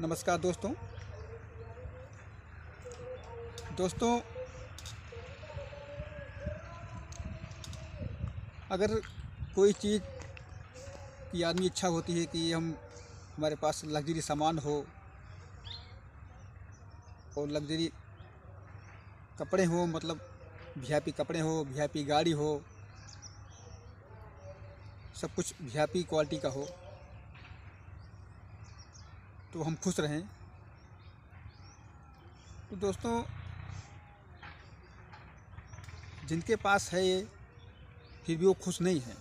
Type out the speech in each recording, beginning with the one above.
नमस्कार दोस्तों। अगर कोई चीज़ की आदमी इच्छा होती है कि हमारे पास लग्जरी सामान हो और लग्जरी कपड़े हो, मतलब वीआईपी कपड़े हो, वीआईपी गाड़ी हो, सब कुछ वीआईपी क्वालिटी का हो तो हम खुश रहें। तो दोस्तों, जिनके पास है ये फिर भी वो खुश नहीं है,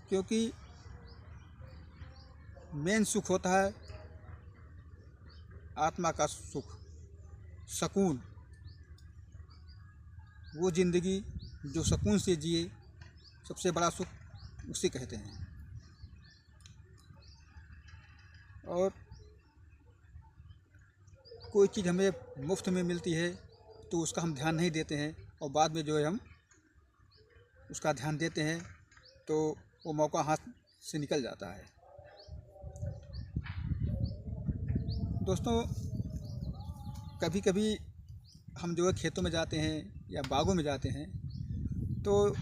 क्योंकि मेन सुख होता है आत्मा का सुख, सुकून। वो ज़िंदगी जो सुकून से जिए, सबसे बड़ा सुख उसे कहते हैं। और कोई चीज़ हमें मुफ्त में मिलती है तो उसका हम ध्यान नहीं देते हैं, और बाद में जो है हम उसका ध्यान देते हैं तो वो मौका हाथ से निकल जाता है। दोस्तों, कभी कभी हम जो है खेतों में जाते हैं या बागों में जाते हैं तो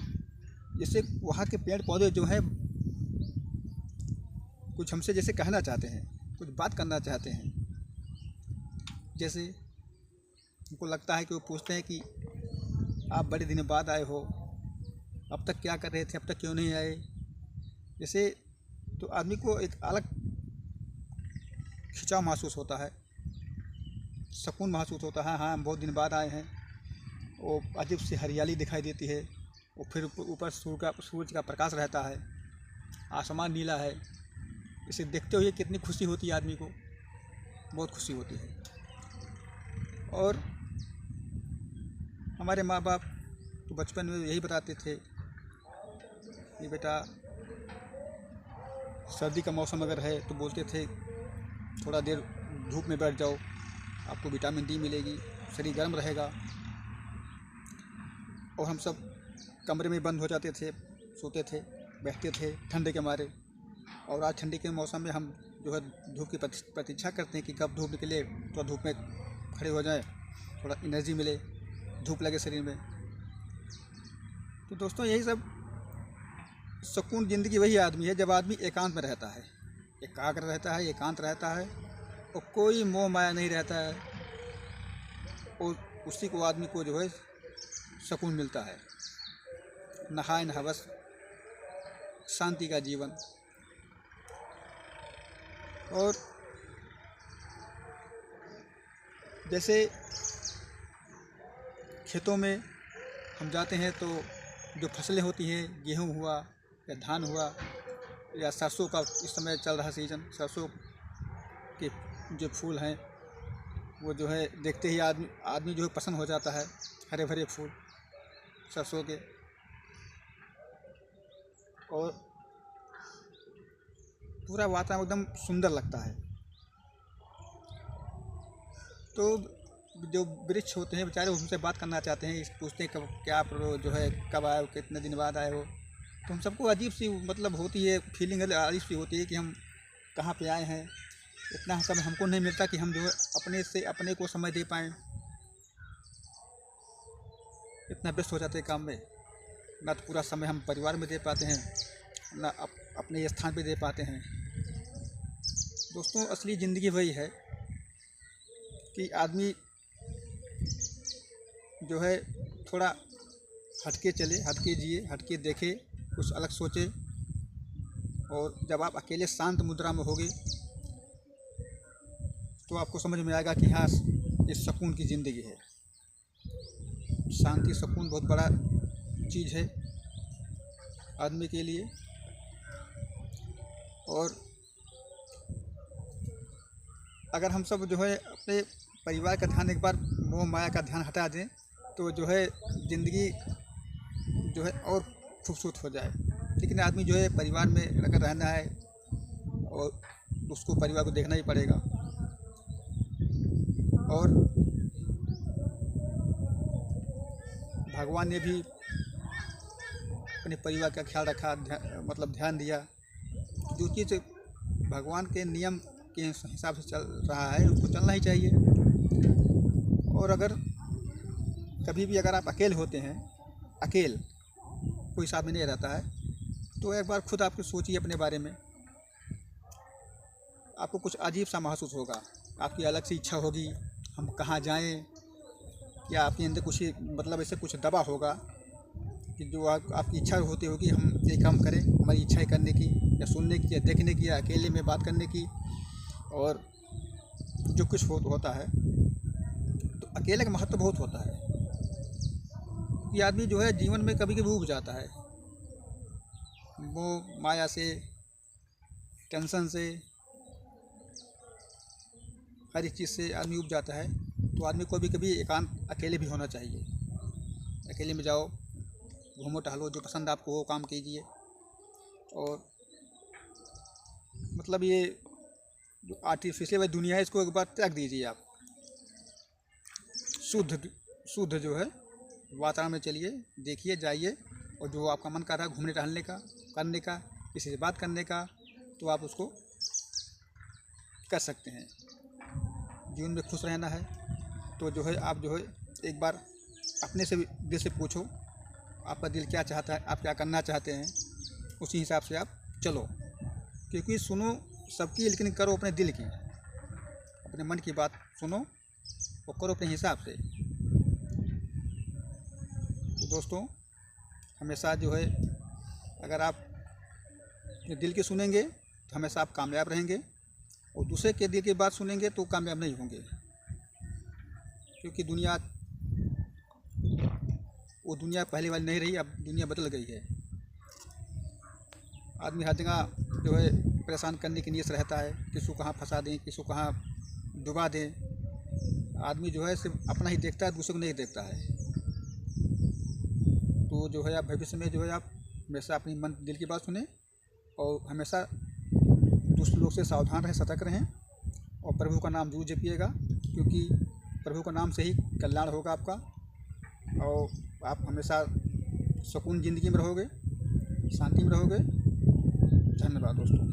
जैसे वहाँ के पेड़ पौधे जो हैं कुछ हमसे जैसे कहना चाहते हैं, कुछ बात करना चाहते हैं। जैसे उनको लगता है कि वो पूछते हैं कि आप बड़े दिनों बाद आए हो, अब तक क्या कर रहे थे, अब तक क्यों नहीं आए। जैसे तो आदमी को एक अलग खिंचाव महसूस होता है, सुकून महसूस होता है। हाँ, हम बहुत दिन बाद आए हैं। वो अजीब सी हरियाली दिखाई देती है, और फिर ऊपर सूरज का प्रकाश रहता है, आसमान नीला है। इसे देखते हुए कितनी खुशी होती है आदमी को, बहुत खुशी होती है। और हमारे माँ बाप तो बचपन में यही बताते थे कि बेटा, सर्दी का मौसम अगर है तो बोलते थे थोड़ा देर धूप में बैठ जाओ, आपको विटामिन डी मिलेगी, शरीर गर्म रहेगा। और हम सब कमरे में बंद हो जाते थे, सोते थे, बैठते थे ठंडे के मारे। और आज ठंडी के मौसम में हम जो है धूप की प्रतीक्षा करते हैं कि कब धूप निकले, तो धूप में खड़े हो जाएं, थोड़ा एनर्जी मिले, धूप लगे शरीर में। तो दोस्तों, यही सब सुकून ज़िंदगी वही आदमी है जब आदमी एकांत में रहता है, एकाग्र रहता है, एकांत रहता है, और कोई मोह माया नहीं रहता है, और उसी को आदमी को जो है सुकून मिलता है। नहाए न हवस, शांति का जीवन। और जैसे खेतों में हम जाते हैं तो जो फसलें होती हैं, गेहूँ हुआ या धान हुआ या सरसों का इस समय चल रहा सीज़न, सरसों के जो फूल हैं वो जो है देखते ही आदमी जो है पसंद हो जाता है, हरे भरे फूल सरसों के। और पूरा वातावरण एकदम सुंदर लगता है। तो जो वृक्ष होते हैं बेचारे उनसे बात करना चाहते हैं, पूछते हैं कब क्या आप जो है कब आए हो, कितने दिन बाद आए हो। तो हम सबको अजीब सी मतलब होती है, फीलिंग अजीब सी होती है कि हम कहाँ पे आए हैं। इतना समय हमको नहीं मिलता कि हम जो है अपने से अपने को समय दे पाएँ। इतना व्यस्त हो जाते हैं काम में, ना तो पूरा समय हम परिवार में दे पाते हैं, ना अपने स्थान पे दे पाते हैं। दोस्तों, असली ज़िंदगी वही है कि आदमी जो है थोड़ा हटके चले, हटके जिए, हटके देखे, कुछ अलग सोचे। और जब आप अकेले शांत मुद्रा में होगे तो आपको समझ में आएगा कि हाँ, ये सुकून की ज़िंदगी है। शांति, सुकून बहुत बड़ा चीज़ है आदमी के लिए। और अगर हम सब जो है अपने परिवार का ध्यान, एक बार मोह माया का ध्यान हटा दें तो जो है ज़िंदगी जो है और खूबसूरत हो जाए। लेकिन आदमी जो है परिवार में अगर रहना है और उसको परिवार को देखना ही पड़ेगा। और भगवान ने भी अपने परिवार का ख्याल रखा, मतलब ध्यान दिया जो चीज़ भगवान के नियम के हिसाब से चल रहा है उसको चलना ही चाहिए। और अगर कभी भी अगर आप अकेले होते हैं, अकेले कोई साथ में नहीं रहता है, तो एक बार खुद आपको सोचिए अपने बारे में। आपको कुछ अजीब सा महसूस होगा, आपकी अलग सी इच्छा होगी हम कहाँ जाएं, या आपके अंदर कुछ मतलब ऐसे कुछ दबा होगा कि जो आपकी इच्छा होती होगी हम ये काम करें, हमारी इच्छाएं करने की या सुनने की या देखने की या अकेले में बात करने की। और जो कुछ होता है तो अकेले का महत्व बहुत होता है कि आदमी जो है जीवन में कभी कभी ऊब जाता है, वो माया से, टेंशन से, हर एक चीज़ से आदमी ऊब जाता है। तो आदमी को कभी एकांत अकेले भी होना चाहिए। अकेले में जाओ, घूमो टहलो, जो पसंद आपको वो काम कीजिए। और मतलब ये जो आर्टिफिशियल वाली दुनिया है इसको एक बार त्याग दीजिए। आप शुद्ध जो है वातावरण में चलिए, देखिए, जाइए, और जो आपका मन कर रहा है घूमने टहलने का, करने का, किसी से बात करने का, तो आप उसको कर सकते हैं। जीवन में खुश रहना है तो जो है आप जो है एक बार अपने से दिल से पूछो, आपका दिल क्या चाहता है, आप क्या करना चाहते हैं, उसी हिसाब से आप चलो। क्योंकि सुनो सबकी, लेकिन करो अपने दिल की, अपने मन की बात सुनो और करो अपने हिसाब से। तो दोस्तों, हमेशा जो है अगर आप अपने दिल की सुनेंगे तो हमेशा आप कामयाब रहेंगे, और दूसरे के दिल की बात सुनेंगे तो कामयाब नहीं होंगे। क्योंकि वो दुनिया पहले वाली नहीं रही, अब दुनिया बदल गई है। आदमी हर जगह जो है परेशान करने की नीयत से रहता है, किसी को कहाँ फंसा दें, किसी को कहाँ डुबा दें। आदमी जो है सिर्फ अपना ही देखता है, दूसरे को नहीं देखता है। तो जो है आप भविष्य में जो है आप हमेशा अपनी मन दिल की बात सुने, और हमेशा दूसरे लोग से सावधान रहें, सतर्क रहें, और प्रभु का नाम जरूर जपिएगा। क्योंकि प्रभु का नाम से ही कल्याण होगा आपका, और आप हमेशा सुकून ज़िंदगी में रहोगे, शांति में रहोगे। धन्यवाद दोस्तों।